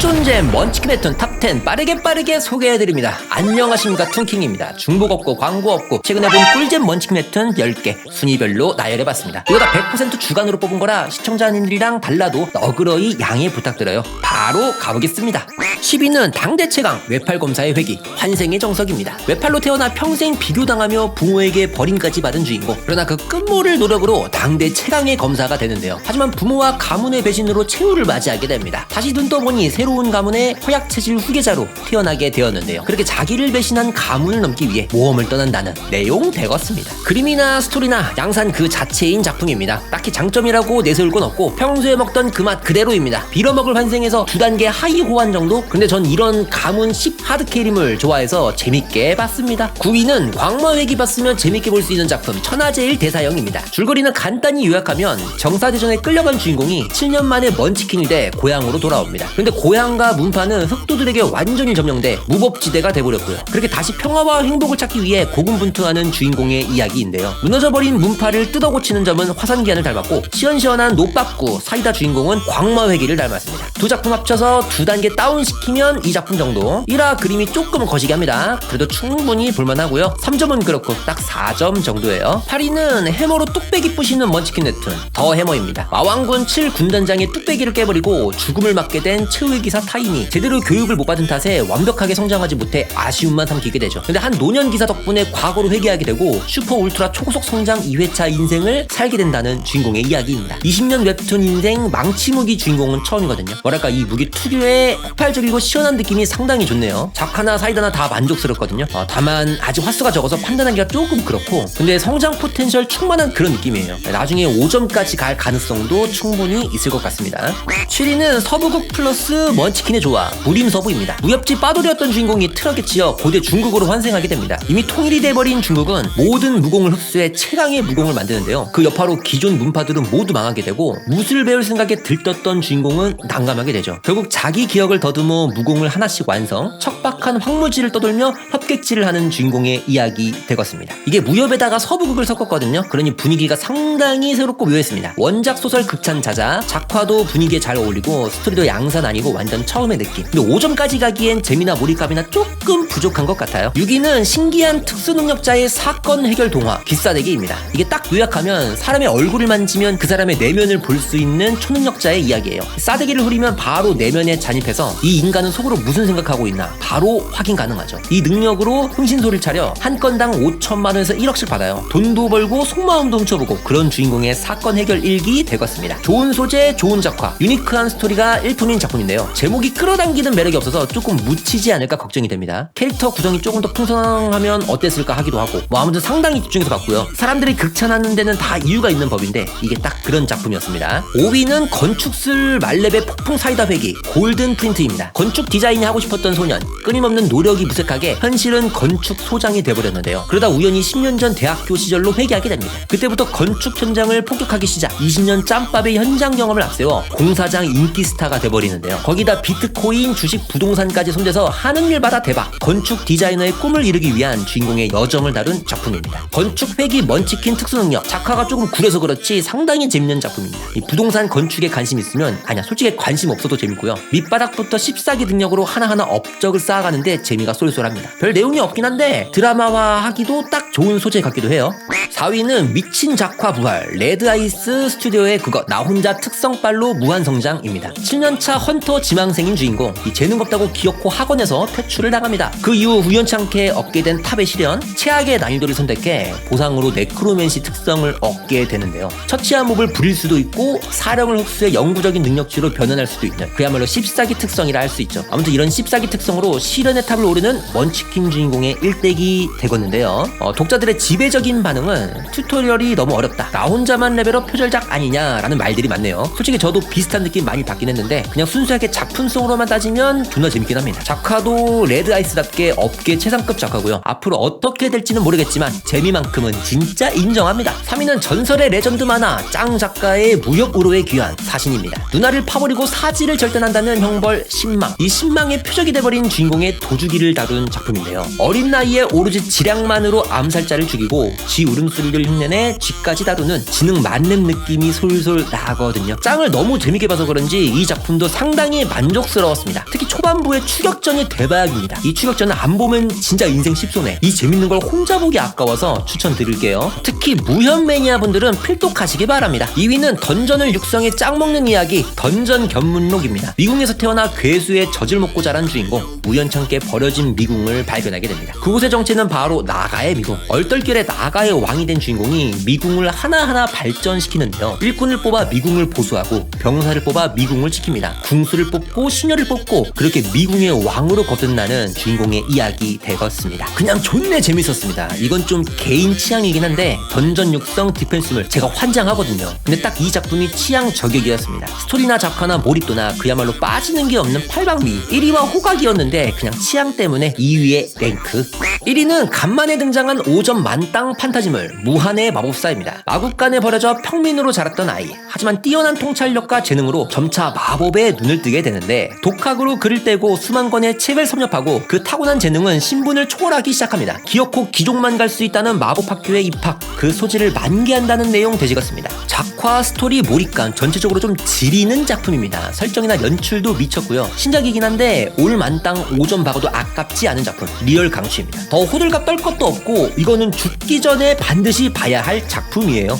쫀잼 먼치킨 웹툰 탑10 빠르게 소개해드립니다. 안녕하십니까, 툰킹입니다. 중복 없고 광고 없고 최근에 본 꿀잼 먼치킨 웹툰 10개 순위별로 나열해봤습니다. 이거 다 100% 주간으로 뽑은 거라 시청자님들이랑 달라도 너그러이 양해 부탁드려요. 바로 가보겠습니다. 10위는 당대 최강 외팔검사의 회귀 환생의 정석입니다. 외팔로 태어나 평생 비교당하며 부모에게 버림까지 받은 주인공. 그러나 그 끝모를 노력으로 당대 최강의 검사가 되는데요. 하지만 부모와 가문의 배신으로 최후를 맞이하게 됩니다. 다시 눈 떠보니 새로운 가문의 허약체질 후계자로 태어나게 되었는데요. 그렇게 자기를 배신한 가문을 넘기 위해 모험을 떠난다는 내용 되었습니다. 그림이나 스토리나 양산 그 자체인 작품입니다. 딱히 장점이라고 내세울 건 없고 평소에 먹던 그 맛 그대로입니다. 빌어먹을 환생에서 2단계 하이 호환 정도? 근데 전 이런 가문 10 하드캐림을 좋아해서 재밌게 봤습니다. 9위는 광마회기 봤으면 재밌게 볼 수 있는 작품 천하제일 대사형입니다. 줄거리는 간단히 요약하면 정사대전에 끌려간 주인공이 7년 만에 먼치킨이 돼 고향으로 돌아옵니다. 근데 고향과 문파는 흑도들에게 완전히 점령돼 무법지대가 돼버렸고요. 그렇게 다시 평화와 행복을 찾기 위해 고군분투하는 주인공의 이야기인데요. 무너져버린 문파를 뜯어고치는 점은 화산기한을 닮았고 시원시원한 노빠꾸 사이다 주인공은 광마회기를 닮았습니다. 두 작품 합쳐서 2단계 다운시키면 이 작품 정도. 1화 그림이 조금 거시기 합니다. 그래도 충분히 볼만하고요. 3점은 그렇고 딱 4점 정도예요. 8위는 해머로 뚝배기 부시는 먼치킨 웹툰 더 해머입니다. 마왕군 7 군단장의 뚝배기를 깨버리고 죽음을 맞게 된 최후의 기사 타인이 제대로 교육을 못 받은 탓에 완벽하게 성장하지 못해 아쉬움만 삼키게 되죠. 근데 한 노년 기사 덕분에 과거로 회귀하게 되고 슈퍼 울트라 초고속 성장 2회차 인생을 살게 된다는 주인공의 이야기입니다. 20년 웹툰 인생 망치무기 주인공은 처음이거든요. 뭐랄까 이 무기 특유의 폭발적이고 시원한 느낌이 상당히 좋네요. 작화나 사이다나 다 만족스럽거든요. 다만 아직 화수가 적어서 판단하기가 조금 그렇고 근데 성장 포텐셜 충만한 그런 느낌이에요. 나중에 5점까지 갈 가능성도 충분히 있을 것 같습니다. 7위는 서부국 플러스 먼치킨의 조화 무림서부입니다. 무협지 빠돌이었던 주인공이 트럭에 치여 고대 중국으로 환생하게 됩니다. 이미 통일이 돼버린 중국은 모든 무공을 흡수해 최강의 무공을 만드는데요. 그 여파로 기존 문파들은 모두 망하게 되고 무술을 배울 생각에 들떴던 주인공은 난감하게 되죠. 결국 자기 기억을 더듬어 무공을 하나씩 완성, 척박한 황무지를 떠돌며 협객질을 하는 주인공의 이야기 되겠습니다. 이게 무협에다가 서부극을 섞었거든요. 그러니 분위기가 상당히 새롭고 묘했습니다. 원작 소설 극찬자자, 작화도 분위기에 잘 어울리고 스토리도 양산 아니고 완전 처음의 느낌. 근데 5점까지 가기엔 재미나 몰입감이나 조금 부족한 것 같아요. 6위는 신기한 특수능력자의 사건 해결 동화 기싸대기입니다. 이게 딱 요약하면 사람의 얼굴을 만지면 그 사람의 내면을 볼 수 있는 초능력자의 이야기예요. 싸대기를 후리면 바로 내면에 잔입해서 이 인간은 속으로 무슨 생각하고 있나 바로 확인 가능하죠. 이 능력으로 흥신소를 차려 한 건당 5천만 원에서 1억씩 받아요. 돈도 벌고 속마음도 훔쳐보고 그런 주인공의 사건 해결 일기 되겠습니다. 좋은 소재, 좋은 작화, 유니크한 스토리가 일품인 작품인데요. 제목이 끌어당기는 매력이 없어서 조금 묻히지 않을까 걱정이 됩니다. 캐릭터 구성이 조금 더 풍성하면 어땠을까 하기도 하고 아무튼 상당히 집중해서 봤고요. 사람들이 극찬하는 데는 다 이유가 있는 법인데 이게 딱 그런 작품이었습니다. 5위는 건축술 말렙의 폭풍 사이다 회기 골든 프린트입니다. 건축 디자인이 하고 싶었던 소년, 끊임없는 노력이 무색하게 현실은 건축 소장이 돼버렸는데요. 그러다 우연히 10년 전 대학교 시절로 회귀하게 됩니다. 그때부터 건축 현장을 폭격하기 시작, 20년 짬밥의 현장 경험을 앞세워 공사장 인기 스타가 돼버리는데요. 거기다 비트코인, 주식, 부동산까지 손대서 하는 일마다 대박, 건축 디자이너의 꿈을 이루기 위한 주인공의 여정을 다룬 작품입니다. 건축 회귀 먼치킨 특수능력, 작화가 조금 구려서 그렇지 상당히 재밌는 작품입니다. 이 부동산 건축에 관심 있으면, 아니야 솔직히 관심 없어도 재밌고요. 밑바닥부터 씹사기 능력으로 하나하나 업적을 쌓아가는데 재미가 쏠쏠합니다. 별 내용이 없긴 한데 드라마화하기도 딱 좋은 소재 같기도 해요. 4위는 미친 작화 부활 레드아이스 스튜디오의 그거 나 혼자 특성빨로 무한성장입니다. 7년차 헌터 지망생인 주인공, 이 재능 없다고 기어코 학원에서 퇴출을 당합니다. 그 이후 우연찮게 얻게 된 탑의 시련, 최악의 난이도를 선택해 보상으로 네크로맨시 특성을 얻게 되는데요. 처치한 몹을 부릴 수도 있고 사령을 흡수해 영구적인 능력치로 변환할 수도 있는 그야말로 씹사기 특성이라 할 수 있죠. 아무튼 이런 씹사기 특성으로 시련의 탑을 오르는 먼치킨 주인공의 일대기 되겠는데요. 독자들의 지배적인 반응은 튜토리얼이 너무 어렵다, 나 혼자만 레벨업 표절작 아니냐라는 말들이 많네요. 솔직히 저도 비슷한 느낌 많이 받긴 했는데 그냥 순수하게 작품성으로만 따지면 존나 재밌긴 합니다. 작화도 레드아이스답게 업계 최상급 작화고요. 앞으로 어떻게 될지는 모르겠지만 재미만큼은 진짜 인정합니다. 3위는 전설의 레전드 만화 짱 작가의 무협으로의 귀환 사신입니다. 누나를 파버리고 사지를 절단한다는 형벌 신망, 이 신망의 표적이 돼버린 주인공의 도주기를 다룬 작품인데요. 어린 나이에 오로지 지량만으로 암살자를 죽이고 쥐 울음소리를 흉내내 쥐까지 다루는 지능 만렙 느낌이 솔솔 나거든요. 짱을 너무 재밌게 봐서 그런지 이 작품도 상당히 만족스러웠습니다. 특히 초반부의 추격전이 대박입니다. 이 추격전은 안 보면 진짜 인생 10손해. 이 재밌는 걸 혼자 보기 아까워서 추천드릴게요. 특히 무협 매니아 분들은 필독하시기 바랍니다. 2위는 던전을 육성해 짝 먹는 이야기 던전 견문록입니다. 미궁에서 태어나 괴수의 젖을 먹고 자란 주인공 우연찮게 버려진 미궁을 발견하게 됩니다. 그곳의 정체는 바로 나가의 미궁. 얼떨결에 나가의 왕이 된 주인공이 미궁을 하나하나 발전시키는데요. 일꾼을 뽑아 미궁을 보수하고 병사를 뽑아 미궁을 지킵니다. 궁수를 뽑고 신녀를 뽑고 그렇게 미궁의 왕으로 거듭나는 주인공의 이야기 되었습니다. 그냥 존내 재밌었습니다. 이건 좀 개인 취향이긴 한데 던전 육성 디펜스물 제가 환장하거든요. 근데 딱 이 작품이 취향 저격이었습니다. 스토리나 작화나 몰입도나 그야말로 빠지는 게 없는 팔방미. 1위와 호각이었는데 그냥 취향 때문에 2위에 랭크. 1위는 간만에 등장한 5점 만땅 판타지물 무한의 마법사입니다. 마국간에 버려져 평민으로 자랐던 아이. 하지만 뛰어난 통찰력과 재능으로 점차 마법에 눈을 뜨게 되는데 독학으로 글을 떼고 수만 권의 책을 섭렵하고 그 타고난 재능은 신분을 초월하기 시작합니다. 기어코 귀족만 갈 수 있다는 마법학교에 입학, 그 소질을 만개한다는 내용 되직었습니다. 작화, 스토리, 몰입감 전체적으로 좀 지리는 작품입니다. 설정이나 연출도 미쳤고요. 신작이긴 한데 올 만땅 5점 박아도 아깝지 않은 작품. 리얼 강추입니다. 더 호들갑 떨 것도 없고 이거는 죽기 전에 반드시 봐야 할 작품이에요.